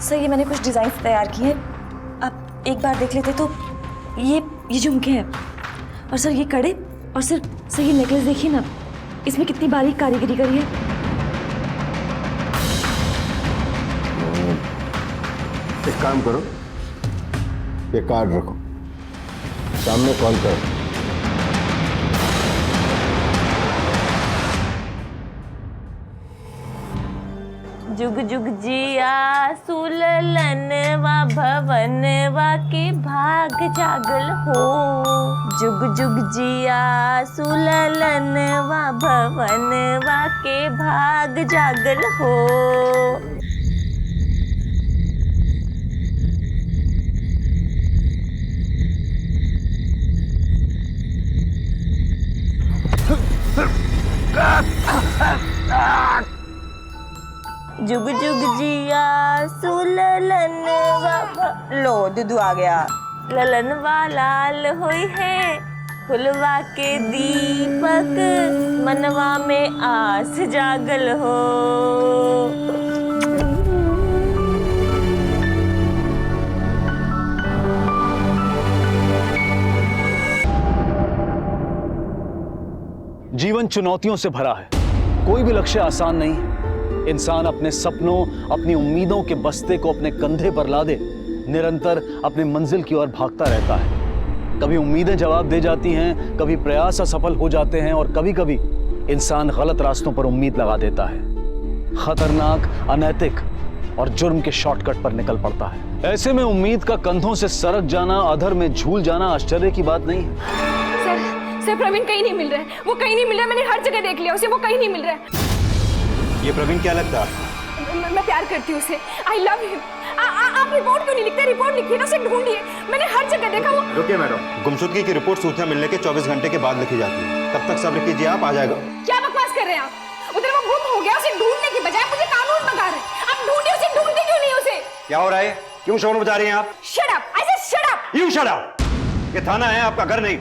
Sir ये मैंने कुछ डिजाइन तैयार किए हैं, आप एक बार देख लेते तो। ये झुमके हैं, और सर ये कड़े, और सर ये नेकलेस देखिए ना, इसमें कितनी बारीक कारीगरी करी है। एक काम करो, ये कार्ड रखो, सामने कॉल करो। जुग जुग जिया सुललनवा भवनवा के भाग जागल हो। जुग जुग जिया सुललनवा भवनवा के भाग जागल हो। जुग जुग जिया सुललनवा लो दुदू आ गया। ललनवा लाल होई है फुलवा के दीपक, मनवा में आस जागल हो। जीवन चुनौतियों से भरा है, कोई भी लक्ष्य आसान नहीं। इंसान अपने सपनों, अपनी उम्मीदों के बस्ते को अपने कंधे पर लादे निरंतर अपनी मंजिल की ओर भागता रहता है। कभी उम्मीदें जवाब दे जाती हैं, कभी प्रयास असफल हो जाते हैं, और कभी कभी इंसान गलत रास्तों पर उम्मीद लगा देता है, खतरनाक, अनैतिक और जुर्म के शॉर्टकट पर निकल पड़ता है। ऐसे में उम्मीद का कंधों से सरक जाना, अधर में झूल जाना आश्चर्य की बात नहीं है। सर प्रवीण कहीं नहीं मिल रहा है, वो कहीं नहीं मिल रहा है। मैंने हर जगह देख लिया उसे, वो कहीं नहीं मिल रहा है। ये प्रवीण क्या लगता है? मैं प्यार करती हूँ उसे, आई लव हिम। आप रिपोर्ट क्यों नहीं लिखते? रिपोर्ट लिखिए ना, उसे ढूंढिए। मैंने हर जगह देखा। वो रुकिए मैडम, गुमशुदगी की रिपोर्ट सूचना मिलने के 24 घंटे के बाद लिखी जाती है, तब तक सब्र कीजिए, आप आ जाएगा। क्या बकवास कर रहे हैं आप? उधर वो गुम हो गया, उसे ढूंढने की बजाय मुझे कानून बता रहे हैं। आप ढूंढिए उसे, ढूंढते क्यों नहीं उसे? क्या हो रहा है? क्यों शोर मचा रही हैं आप? Shut up, I said shut up. You shut up. ये थाना है, आपका घर नहीं।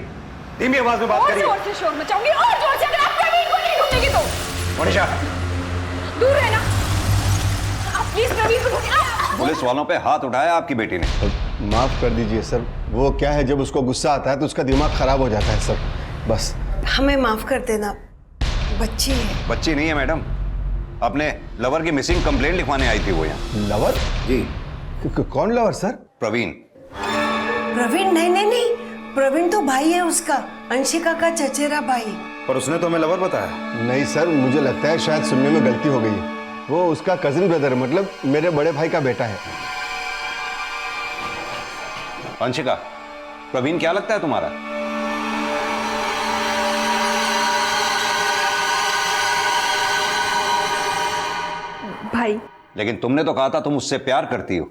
धीमी आवाज में बात करिए। और जोर से शोर मचाऊंगी, और जोर से, अगर आप प्रवीण को नहीं ढूंढेंगे तो। मनीषा, दूर रहना आप, प्लीज प्रवीण को ढूंढिए। पुलिस वालों पे हाथ उठाया आपकी बेटी ने। माफ कर दीजिए सर, वो क्या है, जब उसको गुस्सा आता है तो उसका दिमाग खराब हो जाता है सर, बस। हमें माफ कर देना, बच्ची है। बच्ची नहीं है मैडम, अपने लवर की मिसिंग कंप्लेंट लिखवाने आई थी वो यहाँ। लवर? जी। कौन लवर सर? प्रवीण। प्रवीण? नहीं, प्रवीण तो भाई है उसका, अंशिका का चचेरा भाई। पर उसने तो हमें लवर बताया। नहीं सर, मुझे लगता है शायद सुनने में गलती हो गई है। वो उसका कजिन ब्रदर, मतलब मेरे बड़े भाई का बेटा है। अंशिका, प्रवीण क्या लगता है तुम्हारा? भाई। लेकिन तुमने तो कहा था तुम उससे प्यार करती हो।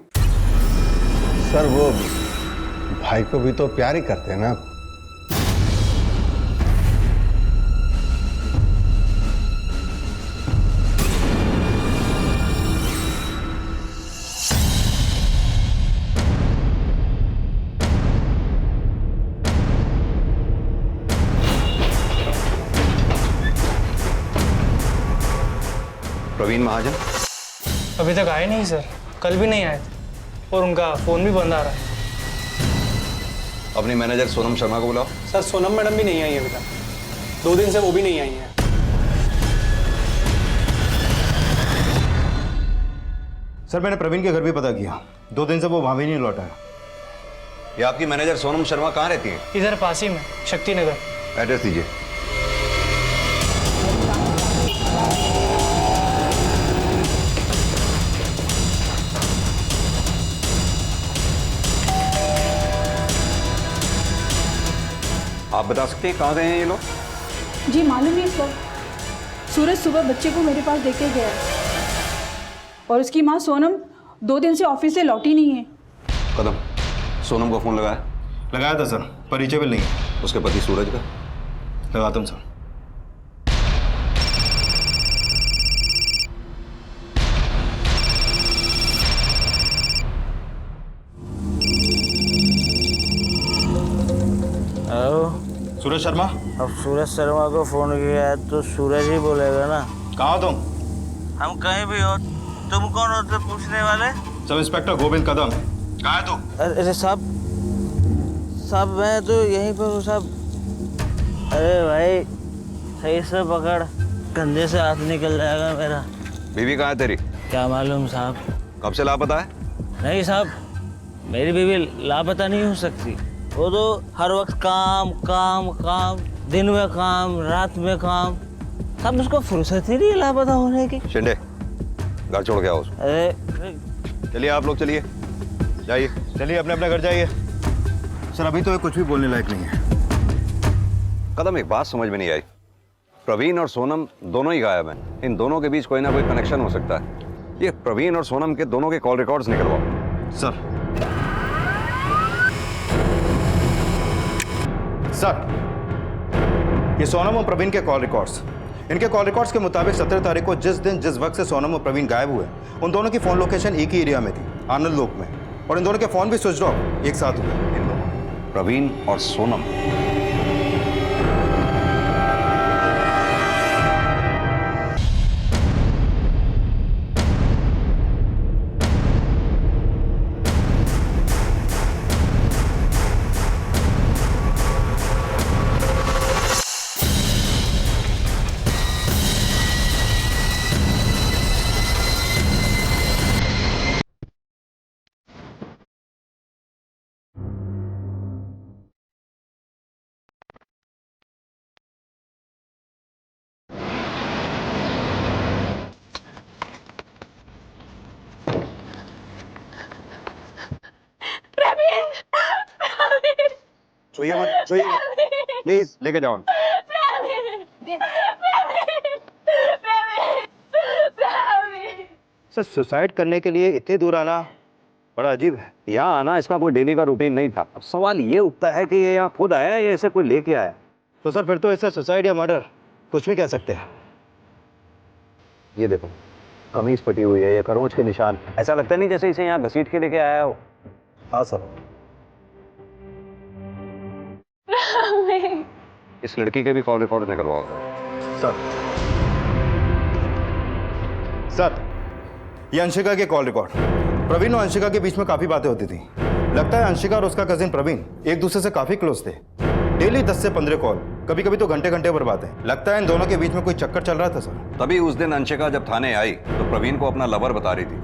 सर वो भाई को भी तो प्यार ही करते हैं ना। प्रवीण महाजन अभी तक आए नहीं सर, कल भी नहीं आए थे, और उनका फोन भी बंद आ रहा है। अपनी मैनेजर सोनम शर्मा को बुलाओ। सर सोनम मैडम भी नहीं आई है अभी तक, 2 दिन से वो भी नहीं आई है। सर मैंने प्रवीण के घर भी पता किया, 2 दिन से वो वहां भी नहीं लौटा है। ये आपकी मैनेजर सोनम शर्मा कहाँ रहती है? इधर पास ही में, शक्ति नगर। एड्रेस दीजिए। आप बता सकते हैं कहाँ गए हैं ये लोग? जी मालूम है सर, सूरज सुबह बच्चे को मेरे पास देके गया और उसकी माँ सोनम 2 दिन से ऑफिस से लौटी नहीं है। कदम, सोनम को फोन लगाया? लगाया था सर, पर रीचेबल नहीं है। उसके पति सूरज का? लगाता हूँ सर। सूरज शर्मा? अब सूरज शर्मा को फोन किया है तो सूरज ही बोलेगा ना। कहाँ हो तुम? हम कहीं भी हो, तुम कौन होते पूछने वाले? सब इंस्पेक्टर गोविंद कदम। कहाँ है तू? अरे साहब साहब मैं तो यहीं पर हूँ साहब। अरे भाई सही से पकड़, कंधे से हाथ निकल जाएगा मेरा। बीवी कहाँ है तेरी? क्या मालूम साहब। कब से लापता है? नहीं साहब, मेरी बीवी लापता नहीं हो सकती। वो तो हर वक्त काम काम काम, दिन में काम, रात में काम। साहब उसको फुर्सत ही नहीं लापता होने की। शिंदे, घर छोड़ के आओ उसको। अरे चलिए आप लोग, चलिए जाइए। चलिए अपने अपने घर जाइए। सर अभी तो ये कुछ भी बोलने लायक नहीं है। कदम, एक बात समझ में नहीं आई। प्रवीण और सोनम दोनों ही गायब हैं। इन दोनों के बीच कोई ना कोई कनेक्शन हो सकता है। ये प्रवीण और सोनम के दोनों के कॉल रिकॉर्ड्स निकलवाओ। सर ये सोनम और प्रवीण के कॉल रिकॉर्ड्स। इनके कॉल रिकॉर्ड्स के मुताबिक 17 तारीख को जिस दिन जिस वक्त से सोनम और प्रवीण गायब हुए, उन दोनों की फोन लोकेशन एक ही एरिया में थी, आनंद लोक में। और इन दोनों के फोन भी स्विच ऑफ एक साथ हुए। इन दोनों, प्रवीण और सोनम। सोइए मत, सोइए प्लीज, लेके जाओ। सर सुसाइड करने के लिए इतने दूर आना बड़ा अजीब है। यहाँ आना इसका कोई डेली का रूटीन नहीं था। अब सवाल ये उठता है कि ये यहाँ खुद आया या इसे कोई लेके आया। तो सर फिर तो ऐसा सुसाइड या मर्डर कुछ भी कह सकते हैं। ये देखो, कमीज फटी हुई है, ये खरोंच के निशान। ऐसा लगता नहीं जैसे इसे यहाँ घसीट के लेके आया हो। हाँ सर। इस लड़की के भी कॉल रिकॉर्ड निकलवाओ। सर ये अंशिका के कॉल रिकॉर्ड। प्रवीण और अंशिका के बीच में काफी बातें होती थी। लगता है अंशिका और उसका कजिन प्रवीण एक दूसरे से काफी क्लोज थे। डेली 10 से 15 कॉल, कभी कभी तो घंटे घंटे पर बातें। लगता है इन दोनों के बीच में कोई चक्कर चल रहा था सर। तभी उस दिन अंशिका जब थाने आई तो प्रवीण को अपना लवर बता रही थी।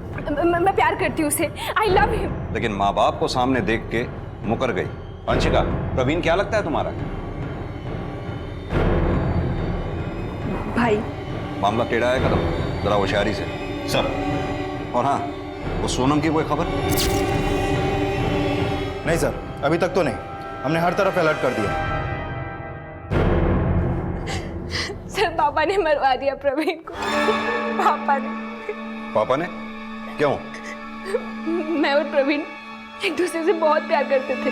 मैं प्यार करती हूँ उसे, आई लव हिम। लेकिन माँ बाप को सामने देख के मुकर गई। अंशिका, प्रवीण क्या लगता है तुम्हारा? भाई मामला टेढ़ा है कदम, जरा होशियारी से। सर और हाँ, वो सोनम की कोई खबर? नहीं सर, अभी तक तो नहीं। हमने हर तरफ अलर्ट कर दिया। सर पापा ने मरवा दिया प्रवीण को। पापा ने? क्यों? मैं और प्रवीण एक दूसरे से बहुत प्यार करते थे।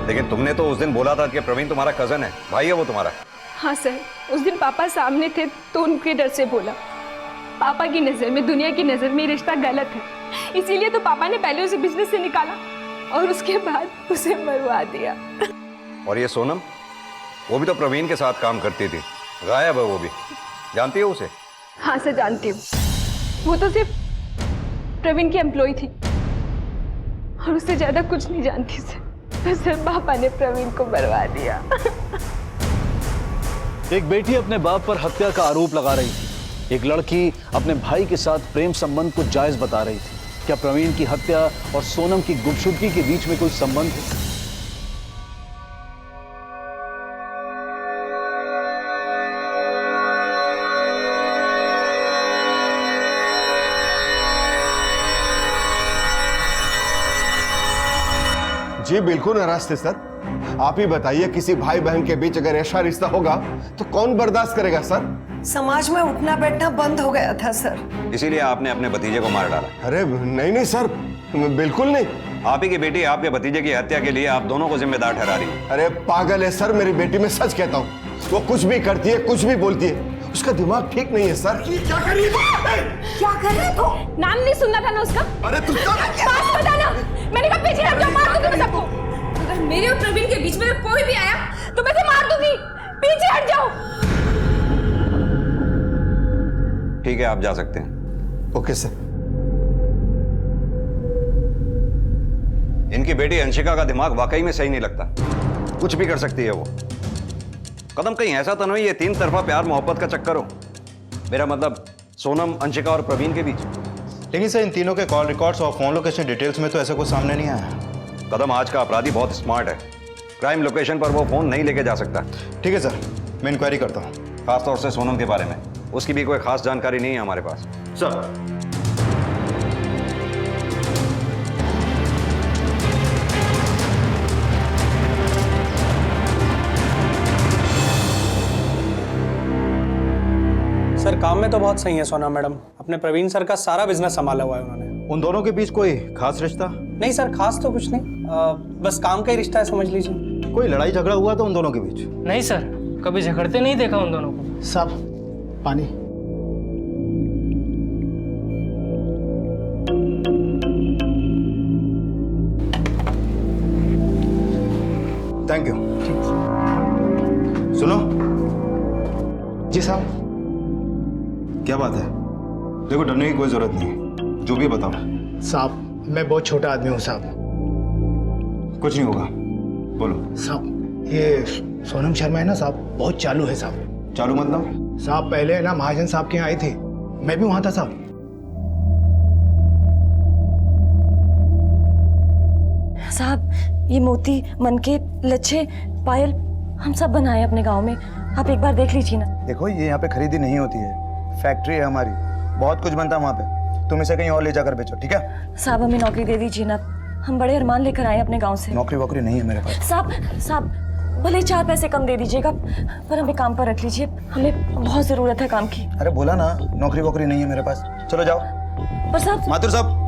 लेकिन तुमने तो उस दिन बोला था कि प्रवीण तुम्हारा कजन है, भाई है वो तुम्हारा। हाँ सर, उस दिन पापा सामने थे तो उनके डर से बोला। पापा की नज़र में, दुनिया की नज़र में रिश्ता गलत है, इसीलिए तो पापा ने पहले उसे बिजनेस से निकाला और उसके बाद उसे मरवा दिया। और ये सोनम, वो भी तो प्रवीण के साथ काम करती थी, गायब है वो भी। जानती हो उसे? हाँ सर जानती हूँ। वो तो सिर्फ प्रवीण की एम्प्लॉय थी और उससे ज्यादा कुछ नहीं जानती सर। तो सर पापा ने प्रवीण को मरवा दिया। एक बेटी अपने बाप पर हत्या का आरोप लगा रही थी। एक लड़की अपने भाई के साथ प्रेम संबंध को जायज बता रही थी। क्या प्रवीण की हत्या और सोनम की गुमशुदगी के बीच में कोई संबंध है? जी बिल्कुल नाराज थे सर। आप ही बताइए, किसी भाई बहन के बीच अगर ऐसा रिश्ता होगा तो कौन बर्दाश्त करेगा सर? समाज में उठना बैठना बंद हो गया था सर। इसीलिए आपने अपने भतीजे को मार डाला। अरे नहीं नहीं सर, बिल्कुल नहीं। आप ही की बेटी आपके भतीजे की हत्या के लिए आप दोनों को जिम्मेदार ठहरा रही है। अरे पागल है सर मेरी बेटी, मैं सच कहता हूँ। वो कुछ भी करती है, कुछ भी बोलती है, उसका दिमाग ठीक नहीं है सर। क्या कर रही है? क्या कर रहे हो? नाम नहीं सुनना था ना उसका? अरे तू बात बता ना। मैंने कहा पीछे हट जाओ, मार दूंगी मैं सबको। अगर मेरे और प्रवीण के बीच में कोई भी आया तो मैं उसे मार दूंगी। पीछे हट जाओ। ठीक है, आप जा सकते हैं। Okay sir. इनकी बेटी अंशिका का दिमाग वाकई में सही नहीं लगता, कुछ भी कर सकती है वो। कदम कहीं ऐसा तो नहीं ये तीन तरफा प्यार मोहब्बत का चक्कर हो, मेरा मतलब सोनम, अंशिका और प्रवीण के बीच। लेकिन सर इन तीनों के कॉल रिकॉर्ड्स और फोन लोकेशन डिटेल्स में तो ऐसा कुछ सामने नहीं आया। कदम आज का अपराधी बहुत स्मार्ट है, क्राइम लोकेशन पर वो फोन नहीं लेके जा सकता। ठीक है सर, मैं इंक्वायरी करता हूँ। खासतौर से सोनम के बारे में, उसकी भी कोई खास जानकारी नहीं है हमारे पास। सर सर काम में तो बहुत सही है सोना मैडम, अपने प्रवीण सर का सारा बिजनेस संभाला हुआ है उन्होंने। उन दोनों के बीच कोई खास रिश्ता? नहीं सर, खास तो कुछ नहीं, बस काम का ही रिश्ता है समझ लीजिए। कोई लड़ाई झगड़ा हुआ तो उन दोनों के बीच? नहीं सर, कभी झगड़ते नहीं देखा उन दोनों को। सब पानी। Thank you. सुनो। जी साहब। क्या बात है? देखो डरने की कोई जरूरत नहीं, जो भी बताओ। साहब मैं बहुत छोटा आदमी हूँ साहब। कुछ नहीं होगा, बोलो। साहब ये सोनम शर्मा है ना साहब, बहुत चालू है साहब। चालू मतलब? साहब पहले ना महाजन साहब के यहाँ आई थी, मैं भी वहां था साहब। साहब ये मोती, मनके, लच्छे, पायल हम सब बनाए अपने गांव में, आप एक बार देख लीजिए ना। देखो ये यहाँ पे खरीदी नहीं होती है, फैक्ट्री है हमारी, बहुत कुछ बनता है वहाँ पे, तुम इसे कहीं और ले जाकर बेचो, ठीक है? साहब हमें नौकरी दे दीजिए ना, हम बड़े अरमान लेकर आए अपने गांव से। नौकरी वोकरी नहीं है मेरे पास। साहब भले 4 पैसे कम दे दीजिएगा, पर हमें काम पर रख लीजिए, हमें बहुत जरूरत है काम की। अरे बोला ना नौकरी वोकरी नहीं है मेरे पास, चलो जाओ। पर साहब। माथुर साहब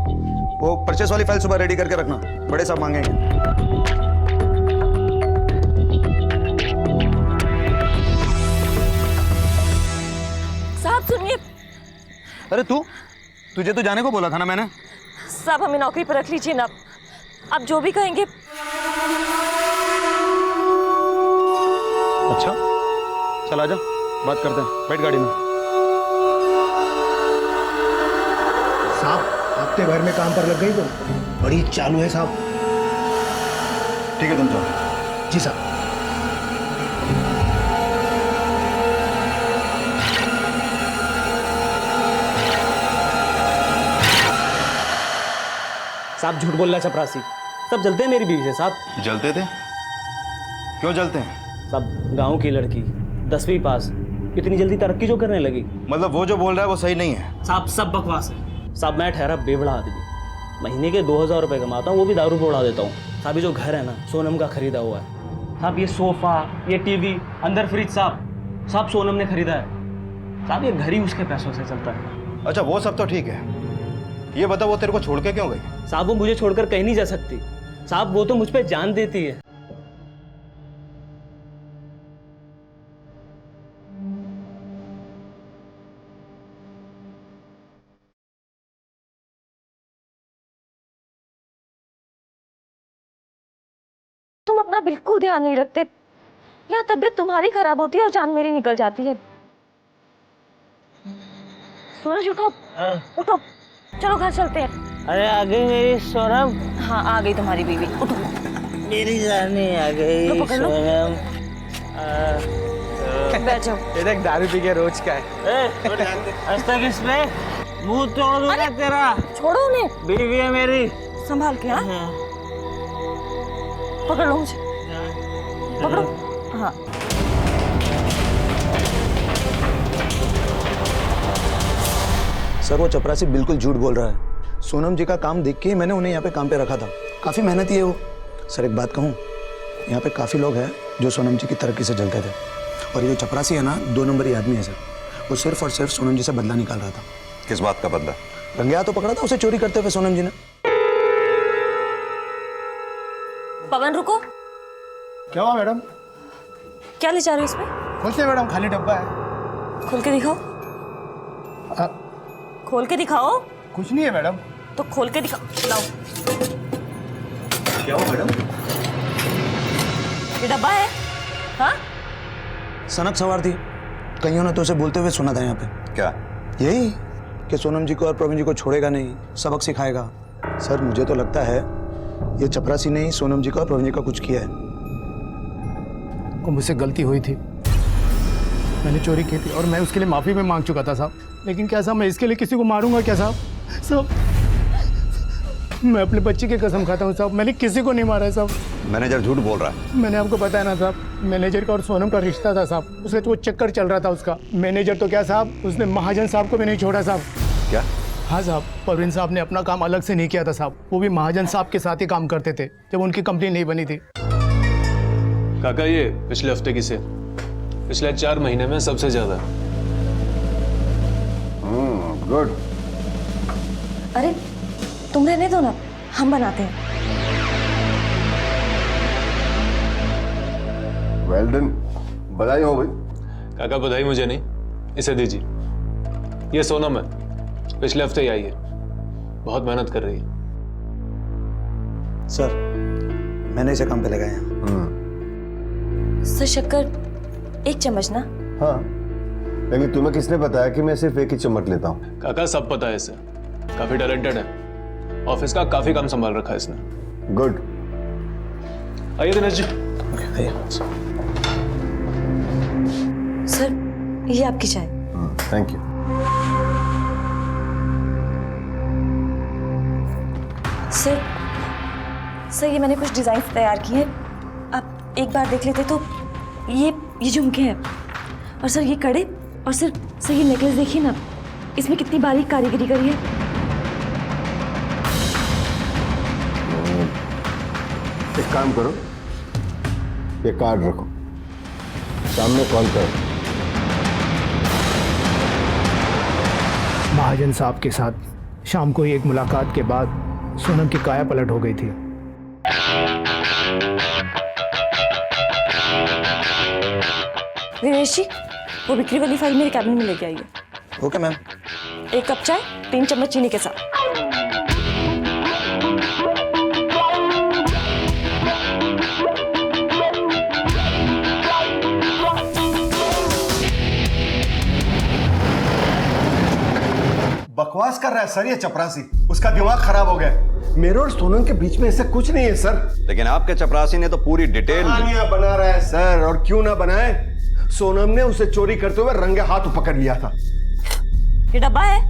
वो परचेस वाली फाइल सुबह रेडी करके रखना, बड़े साहब मांगेंगे। साहब सुनिए। अरे तुझे तो जाने को बोला था ना मैंने। साहब हमें नौकरी पर रख लीजिए ना, आप जो भी कहेंगे। अच्छा चल आजा, बात करते हैं, बैठ गाड़ी में। साहब हफ्ते भर में काम पर लग गई तो बड़ी चालू है साहब। ठीक है तुम जाओ। जी साहब। साहब झूठ बोल रहा है चपरासी, सब जलते हैं मेरी बीवी से साहब। जलते थे? क्यों जलते हैं? सब गांव की लड़की 10वीं पास, इतनी जल्दी तरक्की जो करने लगी। मतलब वो जो बोल रहा है वो सही नहीं है? साहब सब बकवास है साहब, मैं ठहरा बेवड़ा आदमी, महीने के 2000 रुपए कमाता हूँ, वो भी दारू पे उड़ा देता हूँ साहब। ये जो घर है ना सोनम का खरीदा हुआ है साहब, ये सोफा, ये टीवी, अंदर फ्रिज साहब सोनम ने खरीदा है साहब, ये घर ही उसके पैसों से चलता है। अच्छा वो सब तो ठीक है, ये बता वो तेरे को छोड़ के क्यों गई? साहब वो मुझे छोड़कर कहीं नहीं जा सकती साहब, वो तो मुझ पे जान देती है। तुम अपना बिल्कुल ध्यान नहीं रखते, यहाँ तबीयत तुम्हारी खराब होती है और जान मेरी निकल जाती है। सूरज उठो, उठो, चलो घर चलते हैं। अरे आ गई मेरी सोनम। हाँ आ गई तुम्हारी बीवी, उठो। मेरी जानी आ गई सोनम। बैठ जाओ। ये देख दारू पी के रोज का है। आज तक इस पे मुंह तोड़ दूंगा तेरा। छोड़ो उन्हें, बीवी है मेरी, संभाल के। हाँ पकड़ लो मुझे, पकड़ो। हाँ सर वो चपरासी बिल्कुल झूठ बोल रहा है, सोनम जी का काम देख के ही मैंने उन्हें यहाँ पे काम पे रखा था, काफ़ी मेहनती है वो। सर एक बात कहूँ, यहाँ पे काफ़ी लोग हैं जो सोनम जी की तरक्की से जलते थे, और ये जो चपरासी है ना 2 नंबरी आदमी है सर, वो सिर्फ और सिर्फ सोनम जी से बदला निकाल रहा था। किस बात का बदला? रंगे हाथों पकड़ा था उसे चोरी करते हुए सोनम जी ने। पवन रुको। क्या हुआ मैडम? क्या ले जा रहे हो इसमें? खोलते मैडम, खाली डब्बा है। खोल के दिखाओ। खोल के दिखाओ। कुछ नहीं है मैडम। तो खोल के दिखाओ, लाओ। क्या हुआ मैडम? ये डब्बा है। हाँ सनक सवार थी, कईयों ने तो उसे बोलते हुए सुना था यहाँ पे। क्या? यही कि सोनम जी को और प्रवीण जी को छोड़ेगा नहीं, सबक सिखाएगा। सर मुझे तो लगता है ये चपरासी ने ही सोनम जी का और प्रवीण जी का कुछ किया है। वो मुझसे गलती हुई थी, मैंने चोरी की थी और मैं उसके लिए माफ़ी भी मांग चुका था साहब। लेकिन क्या साहब मैं इसके लिए किसी को मारूंगा क्या साहब? साहब मैं अपने बच्चे की कसम खाता हूँ साहब, मैंने किसी को नहीं मारा है साहब। मैनेजर झूठ बोल रहा है। मैंने आपको बताया ना साहब, मैनेजर का और सोनम का रिश्ता था साहब, उसका तो चक्कर चल रहा था उसका। मैनेजर तो क्या साहब, उसने महाजन साहब को भी नहीं छोड़ा साहब। क्या? हाँ साहब, प्रवीण साहब ने अपना काम अलग से नहीं किया था साहब, वो भी महाजन साहब के साथ ही काम करते थे जब उनकी कंपनी नहीं बनी थी। काका ये पिछले हफ्ते की सेल पिछले 4 महीने में सबसे ज्यादा। गुड। अरे तुम रहने दो ना, हम बनाते हैं। वेल डन, बधाई हो भाई। काका बधाई मुझे नहीं, इसे दीजिए। ये सोनम है, पिछले हफ्ते ही आई है, बहुत मेहनत कर रही है। सर मैंने इसे काम पे लगाया है। सर शक्कर 1 चम्मच ना। हाँ, लेकिन तुम्हें किसने बताया कि मैं सिर्फ 1 ही चम्मच लेता हूँ? काका सब पता है इसे, काफी टैलेंटेड है, ऑफिस का काफी काम संभाल रखा है इसने। गुड। आइए दिनेश जी। सर ये आपकी चाय। Thank you. सर ये मैंने कुछ डिजाइन तैयार किए हैं, आप एक बार देख लेते तो। ये झुमके हैं, और सर ये कड़े, और सर ये नेकलेस देखिए ना, इसमें कितनी बारीक कारीगरी करी है। एक काम करो, ये कार्ड रखो, सामने कॉल करो। महाजन साहब के साथ शाम को ही एक मुलाकात के बाद सोनम की काया पलट हो गई थी। दिनेश जी, वो बिक्री वाली फाइल मेरे कैबिन में लेके आइए। Okay ma'am. 1 कप चाय 3 चम्मच चीनी के साथ। बकवास कर रहा है सर ये चपरासी, उसका दिमाग खराब हो गया। मेरे और सोनम के बीच में ऐसा कुछ नहीं है सर। लेकिन आपके चपरासी ने तो पूरी डिटेल कहानियां बना रहा है सर, और क्यों ना बनाए। सोनम ने उसे चोरी करते हुए रंगे हाथ पकड़ लिया था। ये डब्बा है?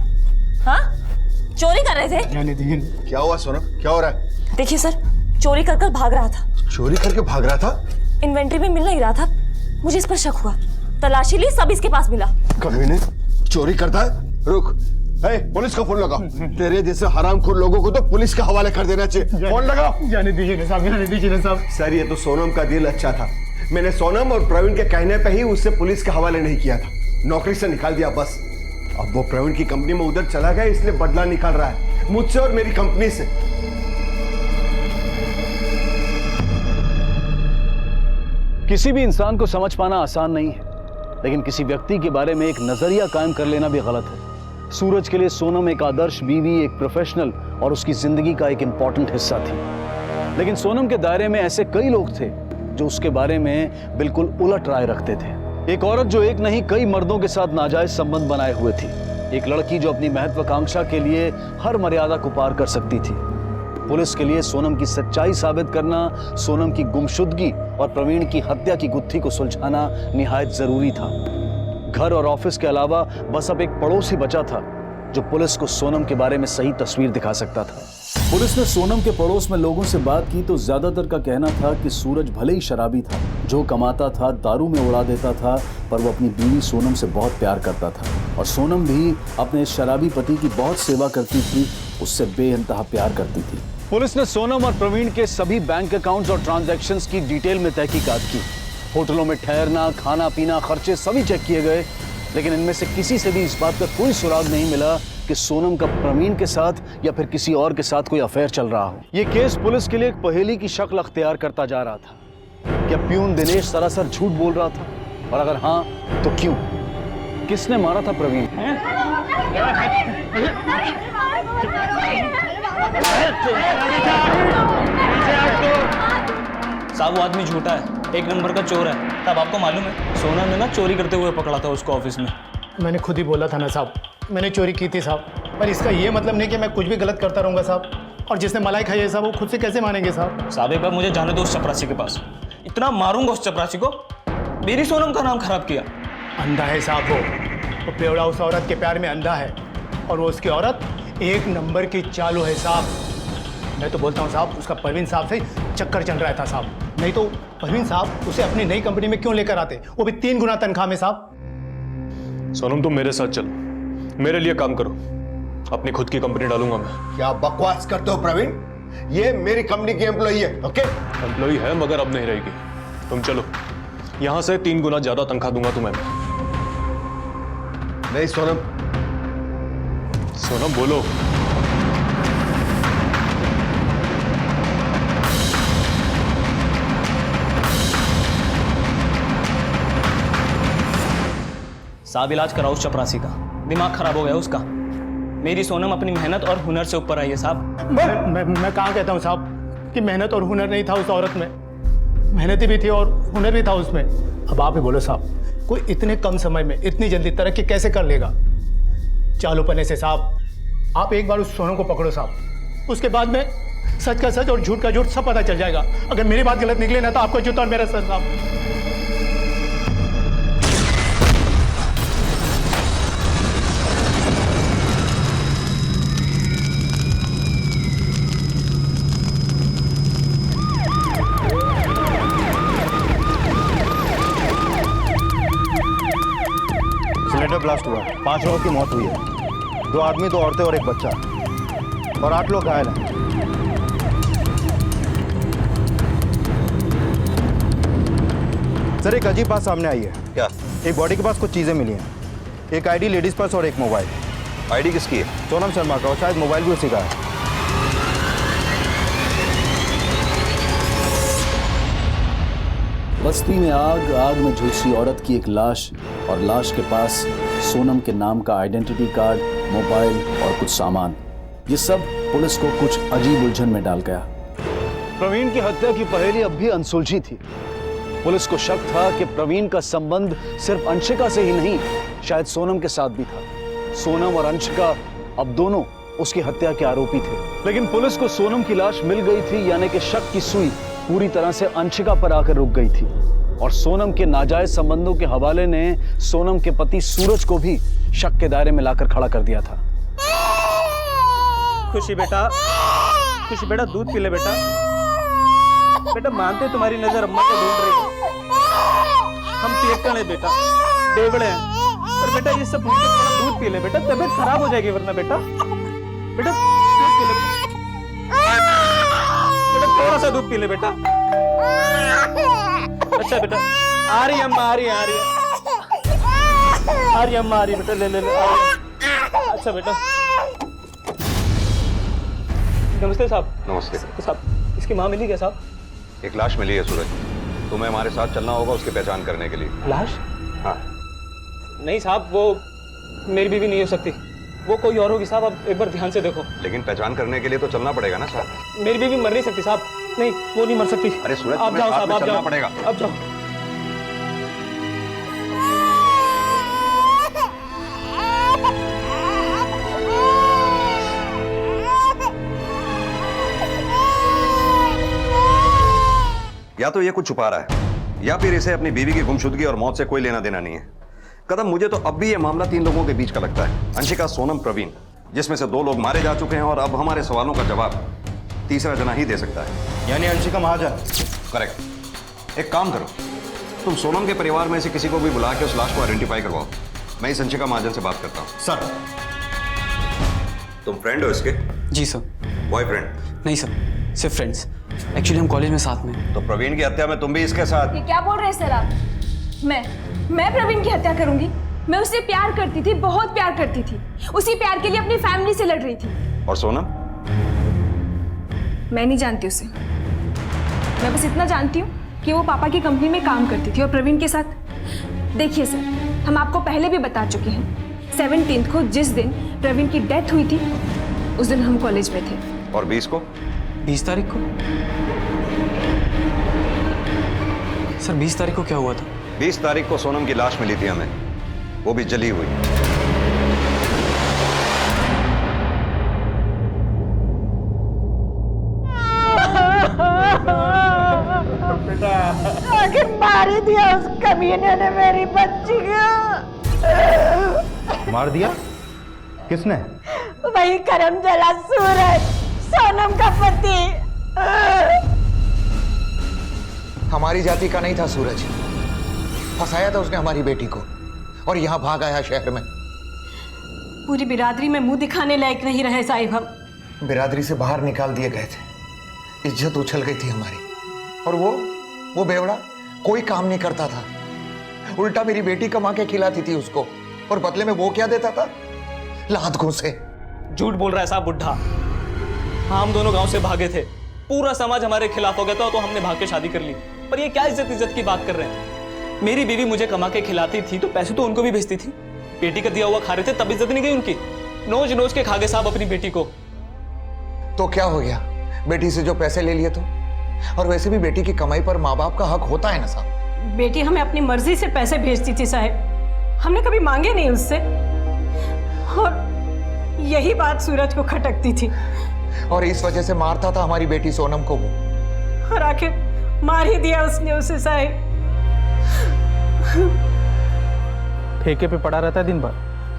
हाँ, चोरी कर रहे थे? क्या हुआ सोनम, क्या हो रहा है? देखिए सर, चोरी कर भाग रहा था। चोरी करके भाग रहा था? इन्वेंट्री में मिल नहीं रहा था, मुझे इस पर शक हुआ, तलाशी ली, सब इसके पास मिला। कभी नहीं चोरी करता है। रुक, पुलिस को फोन लगाओ। तेरे जैसे हरामखोर लोगों को तो पुलिस के हवाले कर देना चाहिए। फोन लगाओ। जाने दीजिए ना साहब, जाने दीजिए ना साहब। सर ये तो सोनम का दिल अच्छा था, मैंने सोनम और प्रवीण के कहने पे ही उससे पुलिस के हवाले नहीं किया था, नौकरी से निकाल दिया बस। अब वो प्रवीण की कंपनी में उधर चला गया, इसलिए बदला निकाल रहा है मुझसे और मेरी कंपनी से। किसी भी इंसान को समझ पाना आसान नहीं है, लेकिन किसी व्यक्ति के बारे में एक नजरिया कायम कर लेना भी गलत है। सूरज के लिए सोनम एक आदर्श बीवी, एक प्रोफेशनल और उसकी जिंदगी का एक इंपॉर्टेंट हिस्सा थी। लेकिन सोनम के दायरे में ऐसे कई लोग थे जो उसके बारे में बिल्कुल उलट राय रखते थे। एक औरत जो एक नहीं कई मर्दों के साथ नाजायज संबंध बनाए हुए थी। एक लड़की जो अपनी महत्वाकांक्षा के लिए हर मर्यादा को पार कर सकती थी। पुलिस के लिए सोनम की सच्चाई साबित करना, सोनम की गुमशुदगी और प्रवीण की हत्या की गुत्थी को सुलझाना निहायत जरूरी था। घर और ऑफिस के अलावा बस अब एक पड़ोसी बचा था जो पुलिस को सोनम के बारे में सही तस्वीर दिखा सकता था। पुलिस ने सोनम के पड़ोस में लोगों से बात की तो ज्यादातर का कहना था कि सूरज भले ही शराबी था, जो कमाता था दारू में उड़ा देता था, पर वो अपनी बीवी सोनम से बहुत प्यार करता था और सोनम भी अपने शराबी पति की बहुत सेवा करती थी, उससे बेइंतहा प्यार करती थी। पुलिस ने सोनम और प्रवीण के सभी बैंक अकाउंट्स और ट्रांजैक्शंस की डिटेल में तहकीकात की। होटलों में ठहरना, खाना पीना, खर्चे सभी चेक किए गए, लेकिन इनमें से किसी से भी इस बात का कोई सुराग नहीं मिला कि सोनम का प्रवीण के साथ या फिर किसी और के साथ कोई अफेयर चल रहा हो। ये केस पुलिस के लिए एक पहेली की शक्ल अख्तियार करता जा रहा था। क्या प्यून दिनेश सरासर झूठ बोल रहा था, और अगर हाँ तो क्यों? किसने मारा था प्रवीण? साहब वो आदमी झूठा है, 1 नंबर का चोर है। तब आपको मालूम है सोनम ने ना चोरी करते हुए पकड़ा था उसको ऑफिस में। मैंने खुद ही बोला था ना साहब, मैंने चोरी की थी साहब, पर इसका ये मतलब नहीं कि मैं कुछ भी गलत करता रहूँगा साहब। और जिसने मलाई खाई है साहब वो खुद से कैसे मानेंगे साहब? साहब एक बार मुझे जाने दो उस चपरासी के पास, इतना मारूंगा उस चपरासी को, मेरी सोनम का नाम खराब किया। अंधा है साहब वो बेवड़ा उस औरत के प्यार में अंधा है, और वो उसकी औरत एक नंबर की चालू है साहब। मैं तो बोलता हूँ साहब उसका परवीन साहब से चक्कर चल रहा था साहब, नहीं तो परवीन साहब उसे अपनी नई कंपनी में क्यों लेकर आते, वो भी 3 गुना तनख्वाह में साहब। सोनम तुम मेरे साथ चलो, मेरे लिए काम करो, अपनी खुद की कंपनी डालूंगा मैं। क्या बकवास करते हो प्रवीण? ये मेरी कंपनी की एम्प्लॉई है। ओके एम्प्लॉई है मगर अब नहीं रहेगी। तुम चलो, यहां से 3 गुना ज्यादा तनख्वाह दूंगा तुम्हें। नहीं सोनम। सोनम बोलो। साहब इलाज कराओ उस चपरासी का, दिमाग खराब हो गया उसका। मेरी सोनम अपनी मेहनत और हुनर से ऊपर आई है साहब। मैं कहाँ कहता हूँ साहब कि मेहनत और हुनर नहीं था उस औरत में, मेहनती भी थी और हुनर भी था उसमें। अब आप ही बोलो साहब, कोई इतने कम समय में इतनी जल्दी तरक्की कैसे कर लेगा? चालूपने से साहब आप एक बार उस सोनम को पकड़ो साहब, उसके बाद में सच का सच और झूठ का झूठ सब पता चल जाएगा। अगर मेरी बात गलत निकले ना तो आपको जूता और मेरा सर साहब। सिलेंडर ब्लास्ट हुआ, 5 लोगों की मौत हुई है, 2 आदमी 2 औरतें और 1 बच्चा, और 8 लोग घायल हैं। सर एक अजीब बात सामने आई है। क्या? एक बॉडी के पास कुछ चीजें मिली हैं, एक आईडी लेडीज पर्स और एक मोबाइल। आईडी किसकी है? सोनम शर्मा का, और शायद मोबाइल भी उसी का है। बस्ती में आग, आग में झुलसी औरत की एक लाश, और लाश के पास सोनम के नाम का आइडेंटिटी कार्ड, मोबाइल और कुछ सामान। ये सब पुलिस को कुछ अजीब उलझन में डाल गया। प्रवीण की हत्या की पहेली अब भी अनसुलझी थी। पुलिस को शक था कि प्रवीण का संबंध सिर्फ अंशिका से ही नहीं, शायद सोनम के साथ भी था। सोनम और अंशिका अब दोनों उसकी हत्या के आरोपी थे। लेकिन पुलिस को सोनम की लाश मिल गई थी, यानी कि शक की सुई पूरी तरह से अंशिका पर आकर रुक गई थी, और सोनम के नाजायज संबंधों के हवाले ने सोनम के पति सूरज को भी शक के दायरे में लाकर खड़ा कर दिया था। खुशी बेटा, खुशी बेटा दूध पी ले बेटा। बेटा मानते तुम्हारी नजर अम्मा को ढूंढ रही है, हम पियक्कड़ हैं बेटा, देवड़े हैं, पर बेटा ये सब भूल के थोड़ा दूध पी ले बेटा, तबीयत खराब हो जाएगी वरना बेटा। बेटा दूध पी ले बेटा, थोड़ा सा दूध पी ले बेटा। अच्छा बेटा, आ रही अम्मा, आ रही है, आ रही है, आ रही अम्मा, आ रही बेटा, ले ले ले। अच्छा बेटा। नमस्ते साहब। नमस्ते साहब, इसकी माँ मिली क्या साहब? एक लाश मिली है सूरज, तुम्हें हमारे साथ चलना होगा उसकी पहचान करने के लिए। लाश? हाँ। नहीं साहब, वो मेरी बीवी नहीं हो सकती, वो कोई और होगी साहब, अब एक बार ध्यान से देखो। लेकिन पहचान करने के लिए तो चलना पड़ेगा ना साहब। मेरी बीवी मर नहीं सकती साहब, नहीं वो नहीं मर सकती। अरे सूरज, आप जाओ साहब, आप जाओ, पड़ेगा। आप जाओ। या तो ये कुछ छुपा रहा है, या फिर इसे अपनी बीवी की गुमशुदगी और मौत से कोई लेना देना नहीं है। कदम, मुझे तो अब भी ये मामला 3 लोगों के बीच का लगता है, अंशिका, सोनम, प्रवीण, जिसमें से 2 लोग मारे जा चुके हैं, और अब हमारे सवालों का जवाब तीसरा जना ही दे सकता है। यानी अंशिका महाजन? करेक्ट। एक काम करो, तुम सोनम के परिवार में से किसी को भी बुला के उस लाश को आइडेंटिफाई करवाओ। मैं इस अंशिका महाजन से बात करता हूँ। सर। तुम फ्रेंड हो इसके? जी सर। बॉयफ्रेंड? नहीं सर, सिर्फ फ्रेंड्स। एक्चुअली हम कॉलेज में साथ में। तो प्रवीण की हत्या में तुम भी इसके साथ? ये क्या बोल रहे हैं सर आप? मैं प्रवीण की हत्या करूंगी? मैं उससे प्यार करती थी, बहुत प्यार करती थी, उसी प्यार के लिए अपनी फैमिली से लड़ रही थी। और सोनम? मैं नहीं जानती उसे, मैं बस इतना जानती हूँ कि वो पापा की कंपनी में काम करती थी और प्रवीण के साथ। देखिए सर, हम आपको पहले भी बता चुके हैं, 17 को जिस दिन प्रवीण की डेथ हुई थी उस दिन हम कॉलेज में थे। और 20 को? 20 तारीख को? सर 20 तारीख को क्या हुआ था? 20 तारीख को सोनम की लाश मिली थी हमें, वो भी जली हुई। बेटा। आखिर मार ही दिया उस कमीने ने मेरी बच्ची को। मार दिया? किसने? वही करम जला सूरज, सोनम का पति। हमारी जाति का नहीं था सूरज, फंसाया था उसने हमारी बेटी को और यहाँ भाग आया शहर में। पूरी बिरादरी में मुंह दिखाने लायक नहीं रहे साहिब हम। बिरादरी से बाहर निकाल दिए गए थे, इज्जत उछल गई थी हमारी। और वो बेवड़ा कोई काम नहीं करता था, उल्टा मेरी बेटी कमा के खिलाती थी उसको, और बदले में वो क्या देता था? लात घूंसे। झूठ बोल रहा है साहब बुढ़ा। हाँ, हम दोनों गांव से भागे थे, पूरा समाज हमारे खिलाफ हो गया था, तो हमने भाग के शादी कर ली। पर ये क्या इज्जत की बात कर रहे हैं? मेरी बीवी मुझे कमा के खिलाती थी तो पैसे तो उनको भी भेजती थी। बेटी का दिया हुआ खा रहे थे तब इज्जत नहीं गई उनकी। नोच नोच के खा गए साहब अपनी बेटी को। तो क्या हो गया, बेटी से जो पैसे ले लिए तो? और वैसे भी बेटी की कमाई पर माँ बाप का हक होता है ना साहब। बेटी हमें अपनी मर्जी से पैसे भेजती थी साहिब, हमने कभी मांगे नहीं उससे। और यही बात सूरज को खटकती थी, और इस वजह से मारता था हमारी बेटी सोनम को वो। और आखिर मार ही दिया उसने उसे साहिब। ठेके पे पड़ा रहता है दिन भर,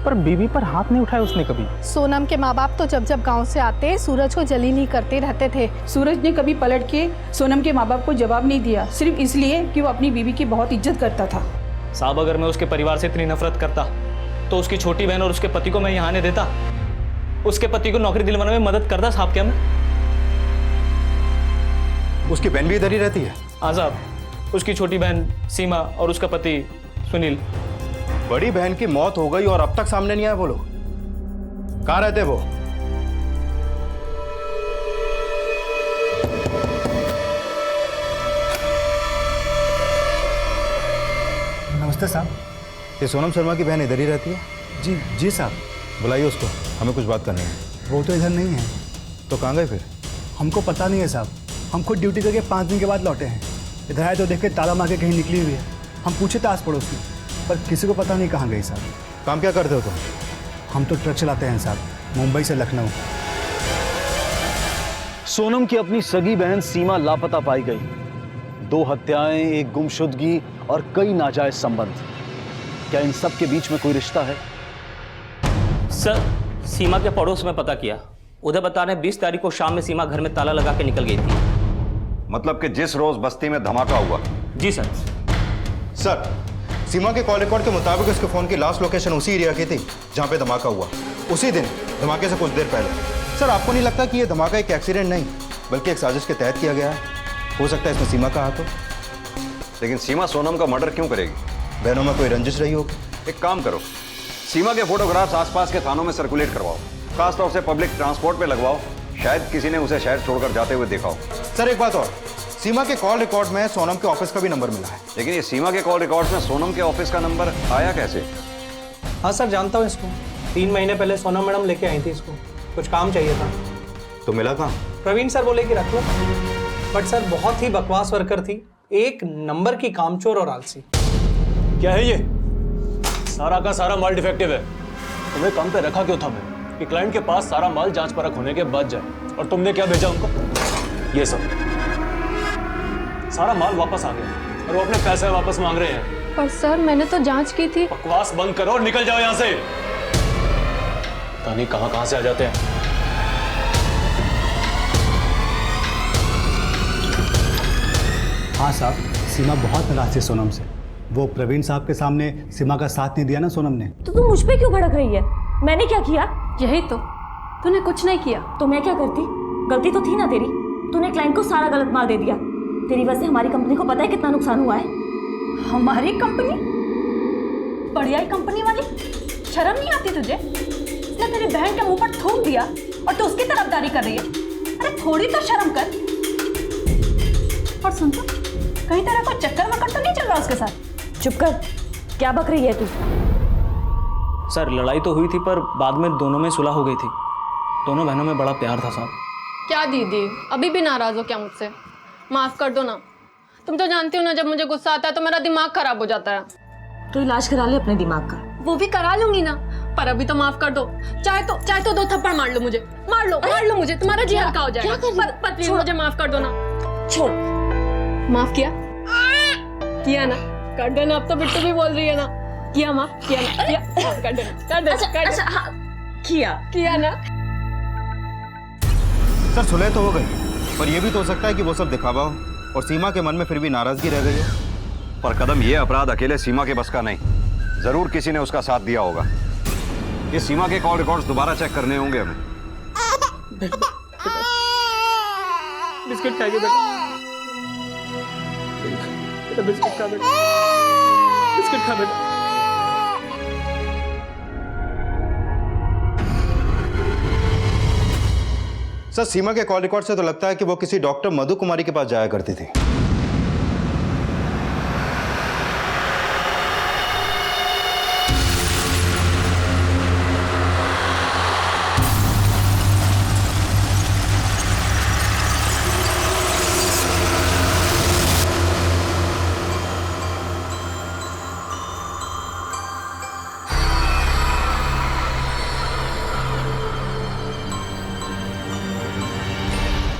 पर बीवी पर हाथ नहीं उठाया उसने कभी। सोनम के माँ बाप तो जब जब गांव से आते सूरज को जली नहीं करते रहते थे। सूरज ने कभी पलट के सोनम के माँ बाप को जवाब नहीं दिया, सिर्फ इसलिए कि वो अपनी बीवी की बहुत इज्जत करता था। साहब अगर मैं उसके परिवार से इतनी नफरत करता तो उसकी छोटी बहन और उसके पति को मैं यहाँ आने देता? उसके पति को नौकरी दिलवाने में मदद करता साहब क्या मैं? उसकी बहन भी इधर ही रहती है? हाँ साहब, उसकी छोटी बहन सीमा और उसका पति सुनील। बड़ी बहन की मौत हो गई और अब तक सामने नहीं आए वो लोग। कहाँ रहते वो? नमस्ते साहब। ये सोनम शर्मा की बहन इधर ही रहती है? जी साहब। बुलाइए उसको, हमें कुछ बात करनी है। वो तो इधर नहीं है। तो कहाँ गए फिर? हमको पता नहीं है साहब, हम खुद ड्यूटी करके 5 दिन के बाद लौटे हैं। इधर आए तो देख के ताला मार के कहीं निकली हुई है। हम पूछे था आस पड़ोस में, पर किसी को पता नहीं कहाँ गई साहब। काम क्या करते हो तुम? हम तो ट्रक चलाते हैं साहब, मुंबई से लखनऊ। सोनम की अपनी सगी बहन सीमा लापता पाई गई। 2 हत्याएं, एक गुमशुदगी और कई नाजायज संबंध। क्या इन सब के बीच में कोई रिश्ता है? सर, सीमा के पड़ोस में पता किया, उधर बता रहे 20 तारीख को शाम में सीमा घर में ताला लगा के निकल गई थी। मतलब कि जिस रोज बस्ती में धमाका हुआ? जी सर। सर, सीमा के कॉल रिकॉर्ड के मुताबिक उसके फोन की लास्ट लोकेशन उसी एरिया की थी जहां पे धमाका हुआ, उसी दिन, धमाके से कुछ देर पहले। सर, आपको नहीं लगता कि यह धमाका एक एक्सीडेंट नहीं बल्कि एक साजिश के तहत किया गया है? हो सकता है इसमें सीमा का हाथ हो। लेकिन सीमा सोनम का मर्डर क्यों करेगी? बहनों में कोई रंजिश रही होगी। एक काम करो, सीमा के फोटोग्राफ्स आसपास के थानों में सर्कुलेट करवाओ, खासतौर से पब्लिक ट्रांसपोर्ट पे लगवाओ। शायद किसी ने उसे शहर छोड़कर जाते हुए देखा हो। सर, एक बात और, सीमा के कॉल रिकॉर्ड में सोनम के ऑफिस का भी नंबर मिला है। लेकिन ये सीमा के कॉल रिकॉर्ड्स में सोनम के ऑफिस का नंबर आया कैसे? हाँ सर, जानता हूँ इसको। 3 महीने पहले सोनम मैडम लेके आई थी इसको, कुछ काम चाहिए था। तो मिला कहाँ? प्रवीण सर बोले कि रख लो, बट सर बहुत ही बकवास वर्कर थी, एक नंबर की कामचोर और आलसी। क्या है ये? सारा का सारा माल डिफेक्टिव है। तुम्हें काम पे रखा क्यों था मैं? कि क्लाइंट के पास सारा माल जांच परख होने के बाद जाए, और तुमने क्या भेजा उनको? ये सब सारा माल वापस आ गया और वो अपने पैसे वापस मांग रहे हैं। पर सर मैंने तो जांच की थी। बकवास बंद करो और निकल जाओ यहाँ से। पता नहीं कहाँ से आ जाते हैं। हाँ साहब, सीमा बहुत नाराज थी सोनम से। वो प्रवीण साहब के सामने सीमा का साथ नहीं दिया ना सोनम ने। तो तू मुझ पे क्यों भड़क रही है? मैंने क्या किया? यही तो, तूने कुछ नहीं किया। तो मैं क्या करती? गलती तो थी ना तेरी। तूने क्लाइंट को सारा गलत माल दे दिया। तेरी वजह से हमारी कंपनी को पता है कितना नुकसान हुआ है। हमारी कंपनी? बढ़िया कंपनी वाली? शर्म नहीं आती तुझे? इसने तेरी बहन के मुंह पर थूक दिया और तू उसकी तरफदारी कर रही है। अरे थोड़ी तो शर्म कर। और सुन तो, कहीं तेरा कोई चक्कर वक्कर तो नहीं चल रहा उसके साथ? चुप कर, क्या बक रही है तू? सर, लड़ाई तो हुई थी पर बाद में दोनों में सुलह हो गई थी। दोनों बहनों में बड़ा प्यार था साहब। क्या दीदी, अभी भी नाराज हो क्या मुझसे? माफ कर दो ना। तुम तो जानती हो ना, जब मुझे गुस्सा आता है तो मेरा दिमाग खराब हो जाता है। तो इलाज करा ले अपने दिमाग का। वो भी करा लूंगी ना, पर अभी तो माफ कर दो। चाहे तो 2 थप्पड़ मार लो मुझे, मार लो मुझे, तुम्हारा जी हल्का हो जाएगा। पर प्लीज मुझे माफ कर दो ना। छोड़। माफ किया? किया ना, कर देना। अब तो बिट्टू भी बोल रही है ना, किया माँ, किया ना, किया, कर देना, कर देना, कर देना। हाँ, किया ना। सर सुलह तो हो गई, पर यह भी तो हो सकता है कि वो सब दिखावा हो और सीमा के मन में फिर भी नाराजगी रह गई हो। पर कदम, ये अपराध अकेले सीमा के बस का नहीं, जरूर किसी ने उसका साथ दिया होगा। ये सीमा के कॉल रिकॉर्ड्स दोबारा चेक करने होंगे हमें। बिस्किट खाएंगे बेटा, बेटा बिस्किट खा बेटा, बिस्किट खा बेटा। सर सीमा के कॉल रिकॉर्ड से तो लगता है कि वो किसी डॉक्टर मधु कुमारी के पास जाया करती थी।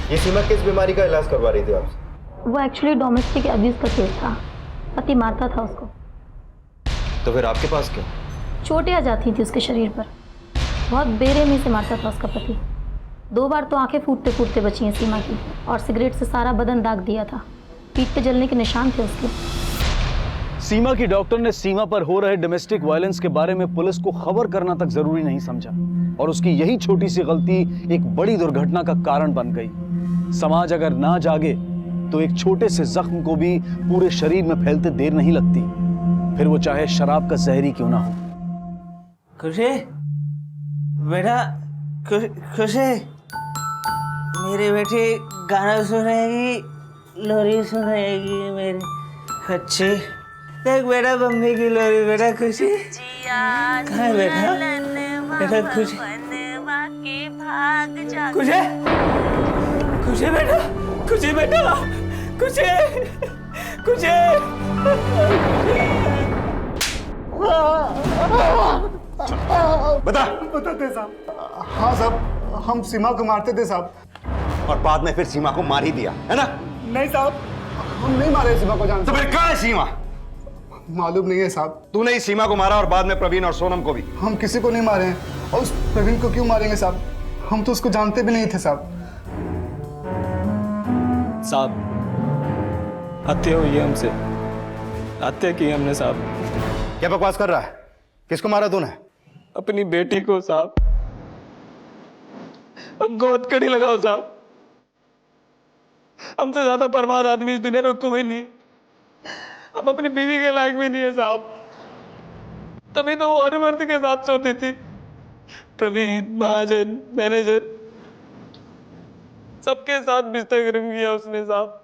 ये सीमा किस बीमारी का इलाज करवा रही थी आपसे? वो एक्चुअली डोमेस्टिक अब्यूज का केस था, पति मारता था उसको। तो फिर आपके पास क्यों? चोटें आ जाती थी उसके शरीर पर, बहुत बेरहमी से मारता था उसका पति। 2 बार तो आंखें फूटते फूटते बची हैं सीमा की, और सिगरेट से सारा बदन दाग दिया था, पीठ पे जलने के निशान थे उसके। सीमा की डॉक्टर ने सीमा पर हो रहे डोमेस्टिक वायलेंस के बारे में पुलिस को खबर करना तक जरूरी नहीं समझा, और उसकी यही छोटी सी गलती एक बड़ी दुर्घटना का कारण बन गई। समाज अगर ना जागे तो एक छोटे से जख्म को भी पूरे शरीर में फैलते देर नहीं लगती, फिर वो चाहे शराब का जहरी क्यों ना हो। खुशी बेटा, खुशी मेरी बेटी गाना सुनेगी, लोरी सुनेगी मेरी अच्छी। देख बेटा बम्बई की लोरी बेटा, खुशी कहाँ है बेटा? बेटा खुशी, खुशी, खुशी बेटा, खुशी बेटा, खुशी, खुशी। बताते साहब। हाँ साहब, हम सीमा को मारते थे साहब। और बाद में फिर सीमा को मार ही दिया है ना? नहीं साहब, हम नहीं मारे सीमा को। जान तो फिर कहाँ है सीमा? मालूम नहीं है साहब। तूने ही सीमा को मारा और बाद में प्रवीण और सोनम को भी। हम किसी को नहीं मारे हैं, और उस प्रवीण को क्यों मारेंगे साहब? हम तो उसको जानते भी नहीं थे साहब। साहब हत्या हुई है हमसे, हत्या की हमने साहब। क्या बकवास कर रहा है? किसको मारा तूने? अपनी बेटी को साहब। अब गोद कड़ी लगाओ साहब, हमसे ज्यादा बर्बाद आदमी इस दुनिया में कोई नहीं। अब अपनी बीवी के लायक भी नहीं है साहब, तभी तो वो और मर्द के साथ सोती थी। प्रवीण, महाजन, मैनेजर, सबके साथ बिस्तर गर्म किया उसने साहब।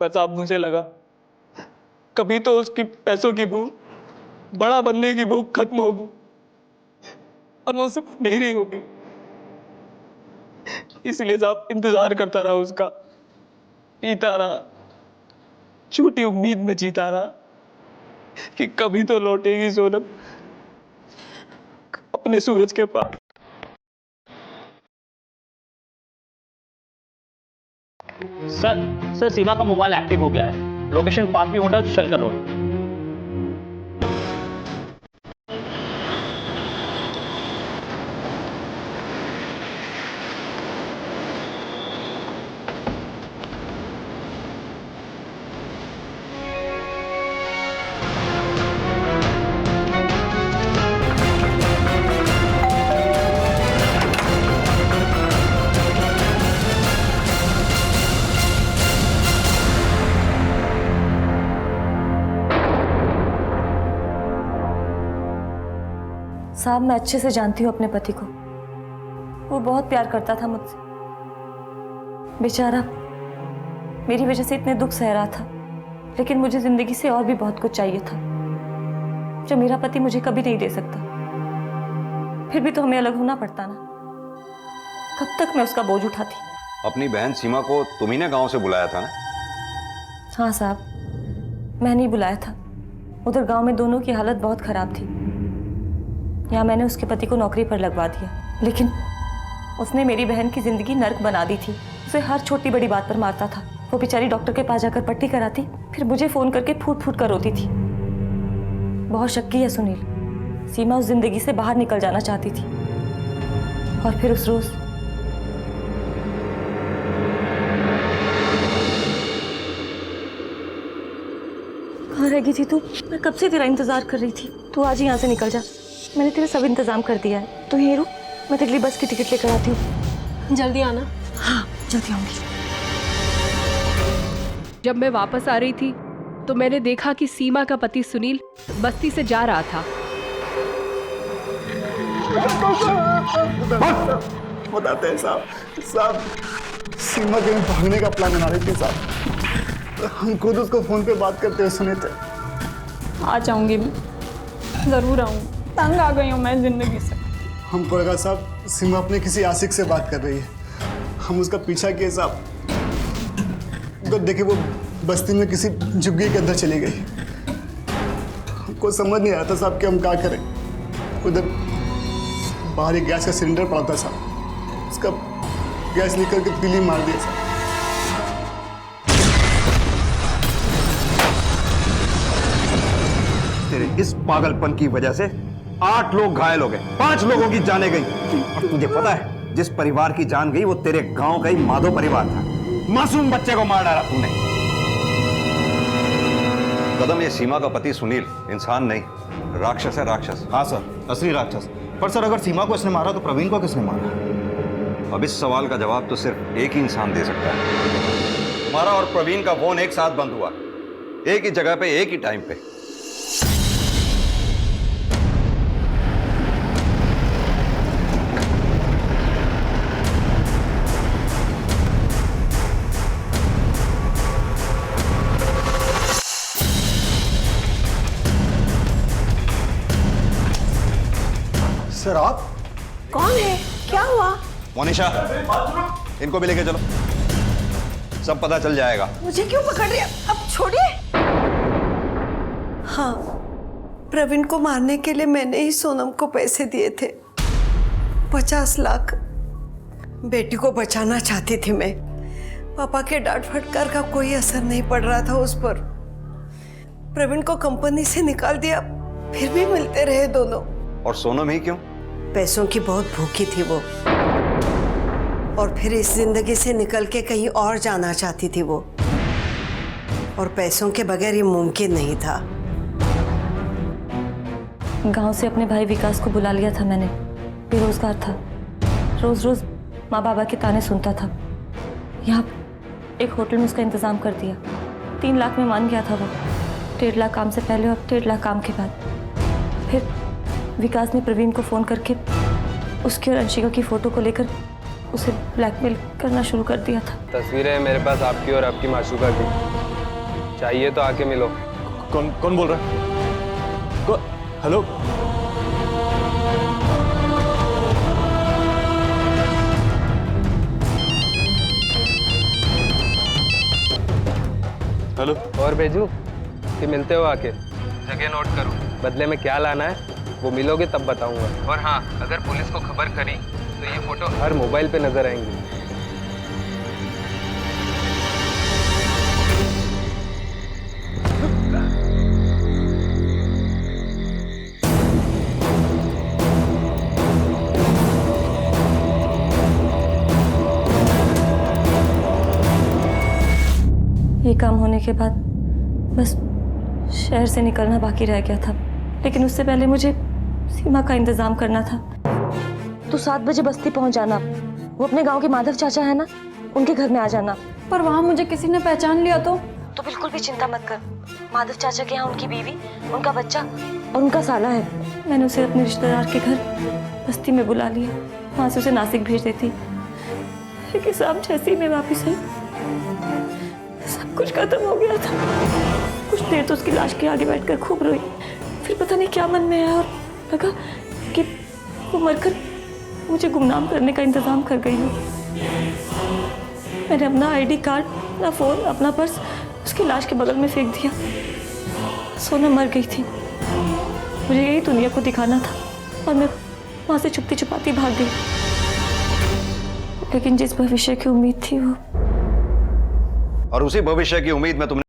पर साहब मुझे लगा कभी तो उसकी पैसों की भूख, बड़ा बनने की भूख खत्म होगी, और वो सिर्फ मेरी होगी। इसलिए साहब इंतजार करता रहा उसका, पीता रहा, झूठी उम्मीद में जीता रहा कि कभी तो लौटेगी सोनम अपने सूरज के पास। सर सीमा का मोबाइल एक्टिव हो गया है, location park hotel Shankar road. साहब मैं अच्छे से जानती हूँ अपने पति को, वो बहुत प्यार करता था मुझसे। बेचारा मेरी वजह से इतने दुख सह रहा था, लेकिन मुझे जिंदगी से और भी बहुत कुछ चाहिए था जो मेरा पति मुझे कभी नहीं दे सकता। फिर भी तो हमें अलग होना पड़ता ना, कब तक मैं उसका बोझ उठाती। अपनी बहन सीमा को तुम ही ने गांव से बुलाया था ना? हाँ साहब, मैं नहीं बुलाया था। उधर गांव में दोनों की हालत बहुत खराब थी। यहाँ मैंने उसके पति को नौकरी पर लगवा दिया, लेकिन उसने मेरी बहन की जिंदगी नर्क बना दी थी। उसे हर छोटी बड़ी बात पर मारता था। वो बेचारी डॉक्टर के पास जाकर पट्टी कराती, फिर मुझे फोन करके फूट फूट कर रोती थी। बहुत शक्की है सुनील, सीमा उस जिंदगी से बाहर निकल जाना चाहती थी। और फिर उस रोज कहाँ रह गई थी तू? मैं कब से तेरा इंतजार कर रही थी। तू आज ही यहाँ से निकल जा, मैंने तेरा सब इंतजाम कर दिया है। तू यहीं रुक, मैं तेरे लिए बस की टिकट लेकर आती हूँ। जल्दी आना। हाँ जल्दी आऊंगी। जब मैं वापस आ रही थी तो मैंने देखा कि सीमा का पति सुनील बस्ती से जा रहा था। बताते हैं साहब सीमा के भागने का प्लान बना रही थी साहब। हम खुद उसको फोन पे बात करते हुए सुने थे। आ जाऊंगी मैं, जरूर आऊंगी। तंग आ गई हूँ मैं जिंदगी से। हमको लगा साहब सीमा अपने किसी आशिक से बात कर रही है। हम उसका पीछा किए साहब, तो देखे वो बस्ती में किसी झुग्गी के अंदर चली गई। हमको समझ नहीं आता साहब कि हम क्या करें। उधर बाहर एक गैस का सिलेंडर पड़ा था साहब, उसका गैस लीक करके तीली मार दिया साहब। तेरे इस पागलपन की वजह से 8 लोग घायल हो गए, 5 लोगों की जाने गई। और तुझे पता है जिस परिवार की जान गई वो तेरे गांव का ही माधो परिवार था। मासूम बच्चे को मार डाला तूने। कदम, ये सीमा का पति सुनील इंसान नहीं, राक्षस है, राक्षस। हाँ सर, असली राक्षस। पर सर अगर सीमा को इसने मारा तो प्रवीण को किसने मारा? अब इस सवाल का जवाब तो सिर्फ एक ही इंसान दे सकता है। तुम्हारा और प्रवीण का फोन एक साथ बंद हुआ, एक ही जगह पे, एक ही टाइम पे। सर आप कौन है? क्या हुआ? मोनिशा, इनको भी लेके चलो, सब पता चल जाएगा। मुझे क्यों पकड़ रहे हैं? अब छोड़िए। हाँ, प्रवीण को मारने के लिए मैंने ही सोनम को पैसे दिए थे, 50 लाख। बेटी को बचाना चाहती थी मैं। पापा के डांट फटकार का कोई असर नहीं पड़ रहा था उस पर। प्रवीण को कंपनी से निकाल दिया, फिर भी मिलते रहे दोनों। और सोनम ही क्यों? पैसों की बहुत भूखी थी वो, और फिर इस जिंदगी से निकल के कहीं और जाना चाहती थी वो। और पैसों के बगैर ये मुमकिन नहीं था। गांव से अपने भाई विकास को बुला लिया था मैंने। बेरोजगार था, रोज रोज माँ बाबा के ताने सुनता था। यहाँ एक होटल में उसका इंतजाम कर दिया। 3 लाख में मान गया था वो, 1.5 लाख काम से पहले और 1.5 लाख काम के बाद। फिर विकास ने प्रवीण को फोन करके उसकी और अंशिका की फोटो को लेकर उसे ब्लैकमेल करना शुरू कर दिया था। तस्वीरें मेरे पास आपकी और आपकी माशूका की, चाहिए तो आके मिलो। कौन बोल रहा है? Hello, hello. और भेजू कि मिलते हो आके? जगह नोट करो, बदले में क्या लाना है वो मिलोगे तब बताऊंगा। और हाँ, अगर पुलिस को खबर करी तो ये फोटो हर मोबाइल पे नजर आएंगी। ये काम होने के बाद बस शहर से निकलना बाकी रह गया था, लेकिन उससे पहले मुझे सीमा का इंतजाम करना था। तू 7 बजे बस्ती पहुंच जाना। वो अपने गांव के माधव चाचा है ना, उनके घर में आ जाना। पर वहाँ मुझे किसी ने पहचान लिया तो बिल्कुल भी चिंता मत कर। माधव चाचा के यहाँ उनकी बीवी, उनका बच्चा और उनका साला है। मैंने उसे अपने रिश्तेदार के घर बस्ती में बुला लिया, वहाँ से उसे नासिक भेज देती। लेकिन शाम जैसे ही मैं वापिस आई, सब कुछ खत्म हो गया था। कुछ देर तो उसकी लाश के आगे बैठकर खूब रोई, फिर पता नहीं क्या मन में आया और लगा कि वो मरकर मुझे गुमनाम करने का इंतजाम कर गई हो। मैंने अपना आईडी कार्ड, अपना फोन, अपना पर्स उसकी लाश के बगल में फेंक दिया। सोनम मर गई थी, मुझे यही दुनिया को दिखाना था और मैं वहां से छुपती छुपाती भाग गई। लेकिन जिस भविष्य की उम्मीद थी और उसी भविष्य की उम्मीद में तुमने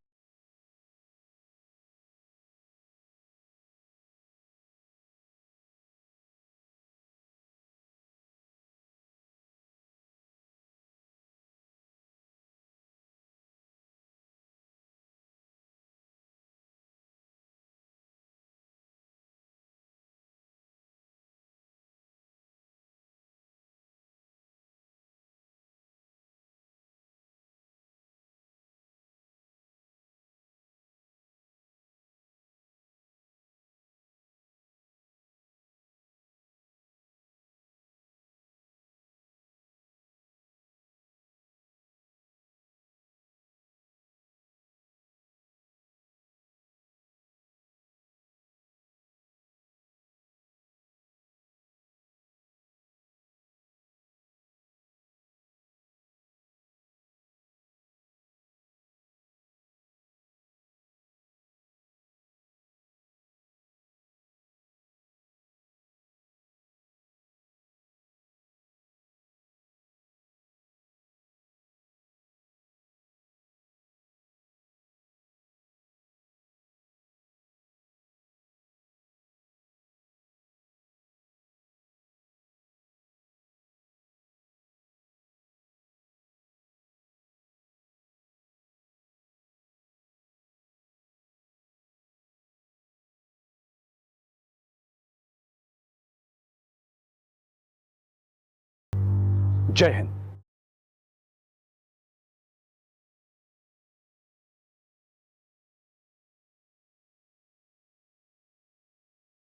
जय हिंद।